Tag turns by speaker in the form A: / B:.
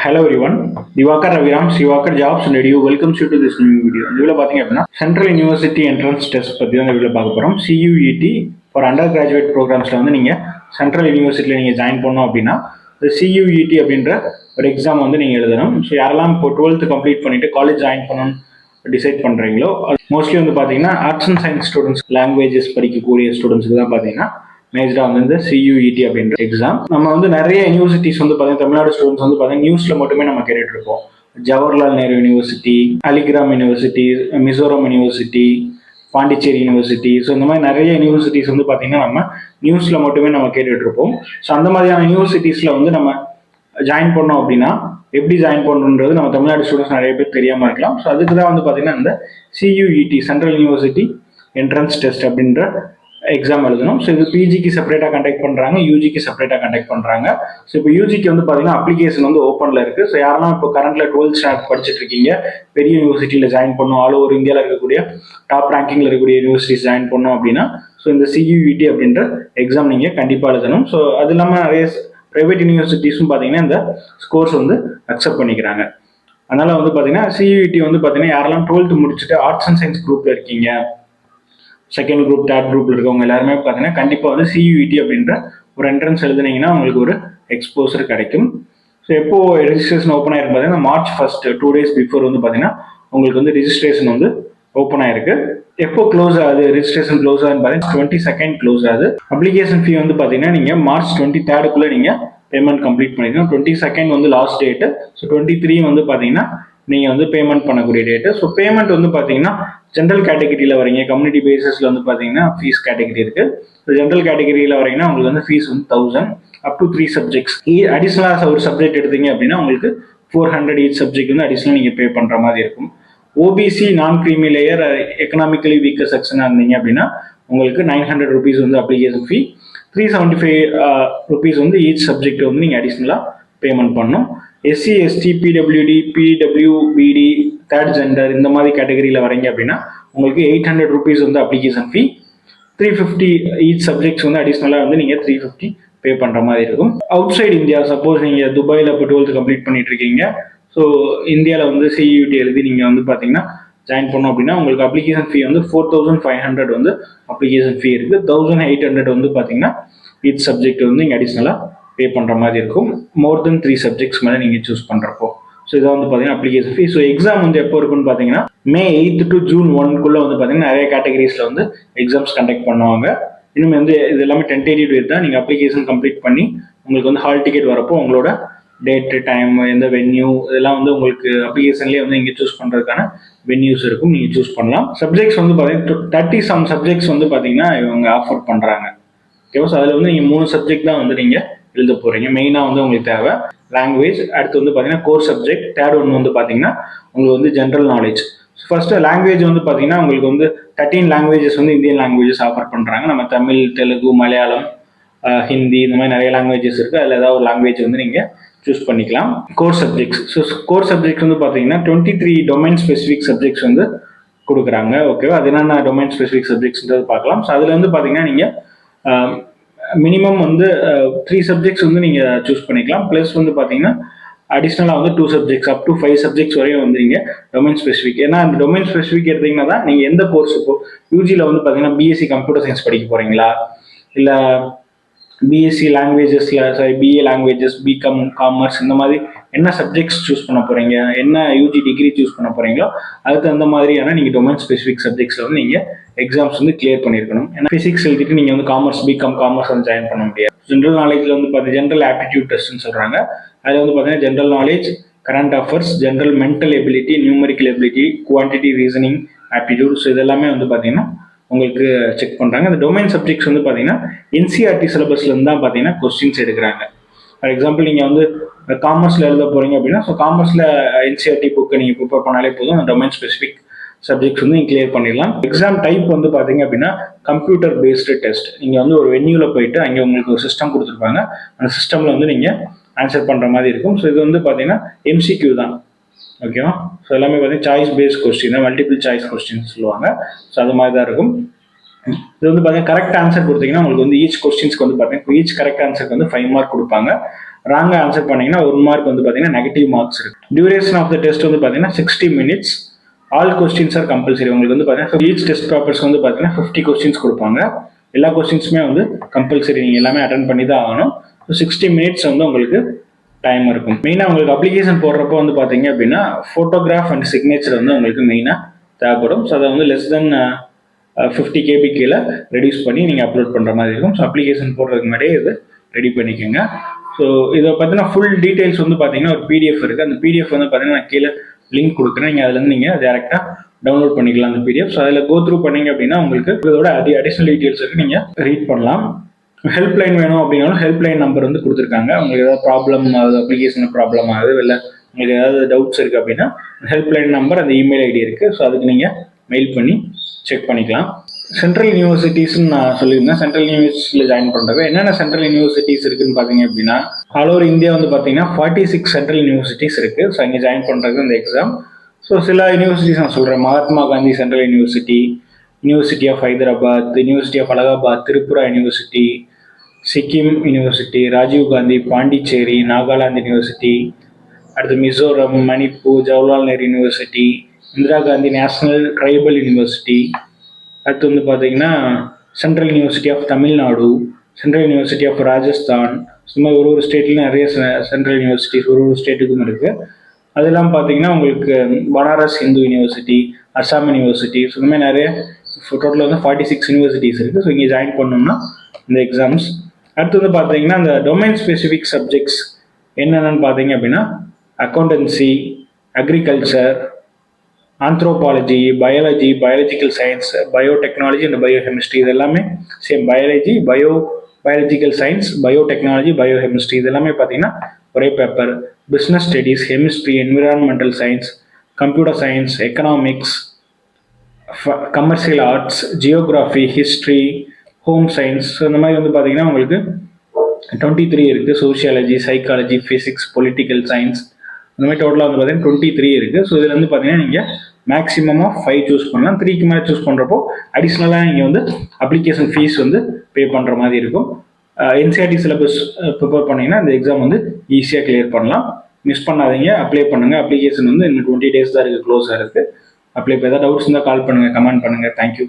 A: Hello everyone, Divakar Raviram, Sivakar Jobs and Edu welcomes you to this new video. இந்த video பார்த்தீங்க அப்படின்னா central university entrance test பற்றி தான் இந்த video பார்க்க போகிறோம். CUET ஃபார் அண்டர் கிராஜுவேட் ப்ரோக்ராம்ஸில் வந்து நீங்கள் சென்ட்ரல் யூனிவர்சிட்டியில் நீங்கள் ஜாயின் பண்ணோம் அப்படின்னா இந்த CUET அப்படின்ற ஒரு எக்ஸாம் வந்து நீங்கள் எழுதணும். ஸோ யாரெல்லாம் இப்போ 12th கம்ப்ளீட் பண்ணிவிட்டு காலேஜ் ஜாயின் பண்ணணும்னு டிசைட் பண்ணுறீங்களோ மோஸ்ட்லி வந்து பார்த்தீங்கன்னா arts and science students, languages படிக்கக்கூடிய ஸ்டூடெண்ட்ஸுக்கு தான் பார்த்தீங்கன்னா மேஜராக வந்து இந்த CUET அப்படின்ற எக்ஸாம். நம்ம வந்து நிறைய யூனிவர்சிட்டிஸ் வந்து பார்த்தீங்கன்னா தமிழ்நாடு ஸ்டூடெண்ட்ஸ் வந்து பார்த்தீங்கன்னா நியூஸில் மட்டுமே நம்ம கேட்டுட்டு இருப்போம். Jawaharlal Nehru university, Aligarh university, Mizoram university, Pondicherry university, so இந்த மாதிரி நிறைய யூனிவர்சிட்டிஸ் வந்து பார்த்தீங்கன்னா நம்ம நியூஸில் மட்டுமே நம்ம கேட்டுட்டு இருப்போம். ஸோ அந்த மாதிரியான யூனிவர்சிட்டிஸில் வந்து நம்ம ஜாயின் பண்ணோம் அப்படின்னா எப்படி ஜாயின் பண்ணுறது நம்ம தமிழ்நாடு ஸ்டூடெண்ட்ஸ் நிறைய பேர் தெரியாமல் இருக்கலாம். ஸோ அதுக்கு தான் வந்து பார்த்தீங்கன்னா இந்த CUET central university entrance test அப்படின்ற எக்ஸாம் எழுதணும். ஸோ இது பிஜிக்கு செப்பரேட்டாக கண்டக்ட் பண்ணுறாங்க, யூஜிக்கு செப்பரேட்டாக கண்டக்ட் பண்ணுறாங்க. ஸோ இப்போ யூஜிக்கு வந்து பார்த்தீங்கன்னா அப்ளிகேஷன் வந்து ஓப்பனில் இருக்குது. ஸோ யாரெல்லாம் இப்போ கரண்ட்டில் 12th ஸ்டாண்டர்ட் படிச்சுட்டு இருக்கீங்க, பெரிய யூனிவர்சிட்டியில் ஜாயின் பண்ணணும், ஆல் ஓவர் இந்தியாவில் இருக்கக்கூடிய டாப் ரேங்கிங்கில் இருக்கக்கூடிய யூனிவர்சிட்டிஸ் ஜாயின் பண்ணணும் அப்படின்னா ஸோ இந்த CUET அப்படின்ற எக்ஸாம் நீங்கள் கண்டிப்பாக எழுதணும். ஸோ அது இல்லாமல் நிறைய ப்ரைவேட் யூனிவர்சிட்டிஸும் பார்த்தீங்கன்னா இந்த ஸ்கோர்ஸ் வந்து அக்செப்ட் பண்ணிக்கிறாங்க. அதனால் வந்து பார்த்தீங்கன்னா CUET வந்து பார்த்தீங்கன்னா யாரெல்லாம் 12th முடிச்சுட்டு ஆர்ட்ஸ் அண்ட் சயின்ஸ் குரூப்பில் இருக்கீங்க, செகண்ட் குரூப், தேர்ட் குரூப்ல இருக்கவங்க எல்லாருமே பார்த்தீங்கன்னா கண்டிப்பாக வந்து CUET அப்படின்ற ஒரு என்ட்ரன்ஸ் எழுதுனீங்கன்னா உங்களுக்கு ஒரு எக்ஸ்போசர் கிடைக்கும். ஸோ எப்போ ரெஜிஸ்ட்ரேஷன் ஓப்பன் ஆயிருக்கு பார்த்தீங்கன்னா March 1st 2 days பிஃபோர் வந்து பார்த்தீங்கன்னா உங்களுக்கு வந்து ரெஜிஸ்ட்ரேஷன் வந்து ஓப்பன் ஆயிருக்கு. எப்போ க்ளோஸ் ஆகுது, ரெஜிஸ்ட்ரேஷன் க்ளோஸ் ஆகுதுன்னு பார்த்தீங்கன்னா 22nd க்ளோஸ் ஆகுது. அப்ளிகேஷன் ஃபீ வந்து பார்த்தீங்கன்னா நீங்கள் March 23rd நீங்கள் பேமெண்ட் கம்ப்ளீட் பண்ணிக்கணும். 22nd வந்து லாஸ்ட் டேட்டு. ஸோ 23 வந்து பார்த்தீங்கன்னா நீங்கள் வந்து பேமெண்ட் பண்ணக்கூடிய டேட்டு. ஸோ பேமெண்ட் வந்து பார்த்தீங்கன்னா ஜென்ரல் கேட்டகரியில் வரீங்க, கம்யூனிட்டி பேசிஸில் வந்து பார்த்தீங்கன்னா ஃபீஸ் கேட்டகரி இருக்குது. ஸோ ஜென்ரல் கேட்டகரியில் வரீங்கன்னா உங்களுக்கு வந்து ஃபீஸ் வந்து 1000 அப் டு 3 சப்ஜெக்ட்ஸ். அடிஷ்னலாக ஒரு சப்ஜெக்ட் எடுத்தீங்க அப்படின்னா உங்களுக்கு 400 ஈச் சப்ஜெக்ட் வந்து அடிஷ்னலாக நீங்கள் பே பண்ணுற மாதிரி இருக்கும். OBC நான் க்ரீமி லேயர் எக்கனாமிக்கலி வீக்கர் செக்ஷனாக இருந்தீங்க அப்படின்னா உங்களுக்கு 900 rupees வந்து அப்ளிகேஷன் ஃபீ, 375 rupees வந்து ஈச் சப்ஜெக்ட் வந்து நீங்கள் அடிஷ்னலாக பேமெண்ட் பண்ணணும். SC, ST, PWD, PWBD, third gender இந்த மாதிரி கேட்டகரியில் வரீங்க அப்படின்னா உங்களுக்கு 800 rupees வந்து அப்ளிகேஷன் ஃபீ, 350 ஈச் சப்ஜெக்ட்ஸ் வந்து அடிஷ்னலாக வந்து நீங்கள் 350 பே பண்ணுற மாதிரி இருக்கும். அவுட் சைடு இந்தியா, சப்போஸ் நீங்கள் துபாயில் இப்போ 12th கம்ப்ளீட் பண்ணிட்டு இருக்கீங்க, ஸோ இந்தியாவில் வந்து CUET எழுதி நீங்கள் வந்து பார்த்தீங்கன்னா ஜாயின் பண்ணோம் அப்படின்னா உங்களுக்கு அப்ளிகேஷன் ஃபீ வந்து 4500 வந்து அப்ளிகேஷன் ஃபீ இருக்குது. 1800 வந்து பார்த்தீங்கன்னா ஈச் சப்ஜெக்ட் வந்து நீங்கள் அடிஷ்னலாக பே பண்ணுற மாதிரி இருக்கும். மோர் தென் 3 சப்ஜெக்ட்ஸ் மேலே நீங்கள் சூஸ் பண்ணுறப்போ. ஸோ இதை வந்து பார்த்தீங்கன்னா அப்ளிகேஷன் ஃபீ. ஸோ எக்ஸாம் வந்து எப்போ இருக்குன்னு பார்த்தீங்கன்னா May 8th to June 1 வந்து பார்த்தீங்கன்னா நிறைய கேட்டகரிஸில் வந்து எக்ஸாம்ஸ் கண்டக்ட் பண்ணுவாங்க. இன்னும் வந்து இது எல்லாமே டென்டேட்டிவ் டேட் தான். நீங்கள் அப்ளிகேஷன் கம்ப்ளீட் பண்ணி உங்களுக்கு வந்து ஹால் டிக்கெட் வரப்போ உங்களோட டேட்டு, டைம், எந்த வென்யூ இதெல்லாம் வந்து உங்களுக்கு அப்ளிகேஷன்லேயே வந்து நீங்கள் சூஸ் பண்ணுறதுக்கான வென்யூஸ் இருக்கும், நீங்கள் சூஸ் பண்ணலாம். சப்ஜெக்ட்ஸ் வந்து பார்த்தீங்கன்னா 37 சப்ஜெக்ட்ஸ் வந்து பார்த்தீங்கன்னா இவங்க ஆஃபர் பண்ணுறாங்க. ஓகேவா? ஸோ அதில் வந்து நீங்கள் 3 சப்ஜெக்ட் தான் வந்து நீங்கள் எழுத போகிறீங்க. மெயினாக வந்து உங்களுக்கு தேவை லாங்குவேஜ், அடுத்து வந்து பார்த்தீங்கன்னா கோர் சப்ஜெக்ட், தேர்ட் ஒன்று வந்து பார்த்தீங்கன்னா உங்களுக்கு வந்து ஜென்ரல் நாலேஜ். ஃபர்ஸ்ட் லாங்குவேஜ் வந்து பார்த்தீங்கன்னா உங்களுக்கு வந்து 13 லாங்குவேஜஸ் வந்து இந்தியன் லாங்குவேஜஸ் ஆஃபர் பண்ணுறாங்க. நம்ம தமிழ், தெலுங்கு, மலையாளம், ஹிந்தி இந்த மாதிரி நிறைய லாங்குவேஜஸ் இருக்குது. அதில் ஏதாவது ஒரு லாங்குவேஜ் வந்து நீங்கள் சூஸ் பண்ணிக்கலாம். Core subjects, so core subjects வந்து பார்த்தீங்கன்னா 23 டொமைன் ஸ்பெசிஃபிக் சப்ஜெக்ட்ஸ் வந்து கொடுக்குறாங்க. ஓகேவா? அது என்னென்ன டொமைன் ஸ்பெசிஃபிக் சப்ஜெக்ட்ஸ்ன்றது பார்க்கலாம். ஸோ அதில் வந்து பார்த்தீங்கன்னா நீங்கள் மினிமம் வந்து 3 சப்ஜெக்ட்ஸ் வந்து நீங்கள் சூஸ் பண்ணிக்கலாம். ப்ளஸ் வந்து பார்த்தீங்கன்னா அடிஷ்னலாக வந்து 2 சப்ஜெக்ட்ஸ் அப் டு 5 சப்ஜெக்ட்ஸ் வரையும் வந்து நீங்கள் டொமைன் ஸ்பெசிஃபிக். ஏன்னா அந்த டொமைன் ஸ்பெசிஃபிக் எடுத்தீங்கன்னா தான் நீங்கள் எந்த கோர்ஸ் இப்போ யூஜியில் வந்து பார்த்தீங்கன்னா BSc கம்ப்யூட்டர் சயின்ஸ் படிக்க போகிறீங்களா, இல்லை BSc லாங்குவேஜஸில் BA languages, BCom commerce இந்த மாதிரி என்ன சப்ஜெக்ட்ஸ் சூஸ் பண்ண போகிறீங்க, என்ன UG டிகிரி சூஸ் பண்ண போகிறீங்களோ அதுக்கு அந்த மாதிரியான நீங்கள் டொமைன் ஸ்பெசிஃபிக் சப்ஜெக்ட்ஸில் வந்து நீங்கள் எக்ஸாம்ஸ் வந்து கிளியர் பண்ணியிருக்கணும். ஏன்னா ஃபிசிக்ஸ் எழுதிட்டு நீங்கள் வந்து BCom காமர்ஸ் வந்து ஜாயின் பண்ண முடியாது. ஜென்ரல் நாலேஜில் வந்து பார்த்தீங்கன்னா ஜென்ரல் ஆப்டிடியூட் டெஸ்ட்னு சொல்கிறாங்க. அதில் வந்து பார்த்தீங்கன்னா general knowledge, current affairs, general mental ability, numerical ability, quantity reasoning aptitude, so இதெல்லாமே வந்து பார்த்தீங்கன்னா உங்களுக்கு செக் பண்ணுறாங்க. அந்த டொமைன் சப்ஜெக்ட்ஸ் வந்து பார்த்தீங்கன்னா NCERT சிலபஸ்லேருந்து தான் பார்த்தீங்கன்னா கொஸ்டின்ஸ் எடுக்கிறாங்க. ஃபார் எக்ஸாம்பிள் நீங்கள் வந்து காமர்ஸில் எழுத போகிறீங்க அப்படின்னா ஸோ காமர்ஸில் NCERT புக்கை நீங்கள் ப்ரிப்பேர் பண்ணாலே போதும், அந்த டொமைன் ஸ்பெசிஃபிக் சப்ஜெக்ட்ஸ் வந்து நீங்கள் கிளியர் பண்ணிடலாம். எக்ஸாம் டைப் வந்து பார்த்தீங்க அப்படின்னா கம்ப்யூட்டர் பேஸ்டு டெஸ்ட். நீங்கள் வந்து ஒரு வென்யூவில் போயிட்டு அங்கே உங்களுக்கு ஒரு சிஸ்டம் கொடுத்துருப்பாங்க, அந்த சிஸ்டமில் வந்து நீங்கள் ஆன்சர் பண்ணுற மாதிரி இருக்கும். ஸோ இது வந்து பார்த்தீங்கன்னா MCQ தான். ஓகேவா? ஸோ எல்லாமே பார்த்தீங்கன்னா சாய்ஸ் பேஸ்ட் கொஸ்டின் தான், மல்டிபிள் சாய்ஸ் கொஸ்டின் சொல்லுவாங்க. ஸோ அது மாதிரி தான் இருக்கும். இது வந்து பார்த்தீங்கன்னா கரெக்ட் ஆன்சர் கொடுத்தீங்கன்னா உங்களுக்கு வந்து ஈச் கொஸ்டின்ஸ்க்கு வந்து பார்த்தீங்கன்னா ஈச் கரெக்ட் ஆன்சருக்கு வந்து 5 மார்க் கொடுப்பாங்க. ராங்காக ஆன்சர் பண்ணீங்கன்னா 1 மார்க் வந்து பார்த்தீங்கன்னா நெகட்டிவ் மார்க்ஸ் இருக்கு. டியூரேஷன் ஆஃப் த டெஸ்ட் வந்து பார்த்தீங்கன்னா 60 minutes. All questions are compulsory. உங்களுக்கு வந்து பார்த்தீங்கன்னா ஈச் டெஸ்ட் பேப்பர்ஸ் வந்து பார்த்தீங்கன்னா 50 கொஸ்டின்ஸ் கொடுப்பாங்க. எல்லா கொஸ்டின்ஸுமே வந்து கம்பல்சரி, நீங்கள் எல்லாமே அட்டன் பண்ணி தான் ஆகணும். 60 மினிட்ஸ் வந்து உங்களுக்கு டைம் இருக்கும். மெயினாக உங்களுக்கு அப்ளிகேஷன் போடுறப்போ வந்து பார்த்தீங்க அப்படின்னா ஃபோட்டோகிராஃப் அண்ட் சிக்னேச்சர் வந்து உங்களுக்கு மெயினாக தேவைப்படும். ஸோ அதை வந்து லெஸ் தென் 50 KB கீழே ரெடியூஸ் பண்ணி நீங்கள் அப்லோட் பண்ணுற மாதிரி இருக்கும். ஸோ அப்ளிகேஷன் போடுறதுக்கு முன்னாடியே இது ரெடி பண்ணிக்கோங்க. ஸோ இதை பார்த்தீங்கன்னா ஃபுல் டீட்டெயில்ஸ் வந்து பார்த்தீங்கன்னா ஒரு PDF இருக்குது. அந்த PDF வந்து பார்த்தீங்கன்னா நான் கீழே லிங்க் கொடுக்குறேன். நீங்கள் அதுலேருந்து நீங்கள் டேரெக்டாக டவுன்லோட் பண்ணிக்கலாம் அந்த PDF. ஸோ அதில் கோ த்ரூ பண்ணீங்க அப்படின்னா உங்களுக்கு இதோட அடிஷ்னல் டீட்டெயில்ஸ் இருக்குது, நீங்கள் ரீட் பண்ணலாம். ஹெல்ப்லைன் வேணும் அப்படின்னாலும் ஹெல்ப்லைன் நம்பர் வந்து கொடுத்துருக்காங்க. உங்களுக்கு ஏதாவது ப்ராப்ளம் ஆகுது, அப்ளிகேஷன் ப்ராப்ளம் ஆகுது, இல்லை உங்களுக்கு ஏதாவது டவுட்ஸ் இருக்குது அப்படின்னா ஹெல்ப்லைன் நம்பர், அந்த இமெயில் ஐடி இருக்குது. ஸோ அதுக்கு நீங்கள் மெயில் பண்ணி செக் பண்ணிக்கலாம். சென்ட்ரல் யூனிவர்சிட்டிஸ்ன்னு நான் சொல்லியிருந்தேன். சென்ட்ரல் யூனிவர்சிட்டியில் ஜாயின் பண்ணுறது என்னென்ன சென்ட்ரல் யூனிவர்சிட்டிஸ் இருக்குன்னு பார்த்தீங்க அப்படின்னா ஆல் ஓவர் இந்தியா வந்து பார்த்தீங்கன்னா 46 சென்ட்ரல் யூனிவர்சிட்டிஸ் இருக்குது. ஸோ அங்கே ஜாயின் பண்ணுறது இந்த எக்ஸாம். ஸோ சில யூனிவர்சிட்டிஸ் நான் சொல்கிறேன். Mahatma Gandhi central university, university of Hyderabad, university of Allahabad, Tripura university, Sikkim university, Rajiv Gandhi, Pondicherry, Nagaland university, அடுத்து Mizoram, Manipur, Jawaharlal Nehru university, Indira Gandhi national tribal university, அடுத்து வந்து பார்த்தீங்கன்னா central university of Tamil Nadu, central university of Rajasthan. இந்த மாதிரி ஒரு ஸ்டேட்லையும் நிறைய சென்ட்ரல் யூனிவர்சிட்டிஸ் ஒரு ஸ்டேட்டுக்கும் இருக்குது. அதெல்லாம் பார்த்தீங்கன்னா உங்களுக்கு Banaras Hindu university, Assam university, so இந்த மாதிரி நிறைய டோட்டலாக வந்து 46 யூனிவர்சிட்டிஸ் இருக்குது. ஸோ இங்கே ஜாயின் பண்ணோம்னா இந்த எக்ஸாம்ஸ். அடுத்து வந்து பார்த்தீங்கன்னா இந்த டொமைன் ஸ்பெசிஃபிக் சப்ஜெக்ட்ஸ் என்னென்னு பார்த்தீங்க அப்படின்னா accountancy, agriculture, anthropology, biology, biological science, biotechnology and biochemistry. இது எல்லாமே same. Biology, biological science, biotechnology, biochemistry இது எல்லாமே பார்த்தீங்கன்னா ஒரே paper. Business studies, chemistry, environmental science, computer science, economics, commercial arts, geography, history, home science. So இந்த மாதிரி வந்து பார்த்தீங்கன்னா உங்களுக்கு 23 இருக்குது. Sociology, psychology, physics, political science, இந்த மாதிரி டோட்டலாக வந்து பார்த்தீங்கன்னா 23 இருக்குது. ஸோ இதில் வந்து பார்த்தீங்கன்னா நீங்கள் மேக்ஸிமமாக 5 சூஸ் பண்ணலாம். 3க்கு மேலே சூஸ் பண்ணுறப்போ அடிஷ்னலாக நீங்கள் வந்து அப்ளிகேஷன் ஃபீஸ் வந்து பே பண்ணுற மாதிரி இருக்கும். NCERT சிலபஸ் ப்ரிப்பேர் பண்ணிங்கன்னா இந்த எக்ஸாம் வந்து ஈஸியாக கிளியர் பண்ணலாம். மிஸ் பண்ணாதீங்க, அப்ளை பண்ணுங்கள். அப்ளிகேஷன் வந்து இன்னும் 20 days தான் இருக்குது க்ளோஸ் ஆகிறதுக்கு. அப்ளை ஏதாவது டவுட்ஸ் இருந்தால் கால் பண்ணுங்கள், கமெண்ட் பண்ணுங்கள். தேங்க்யூ.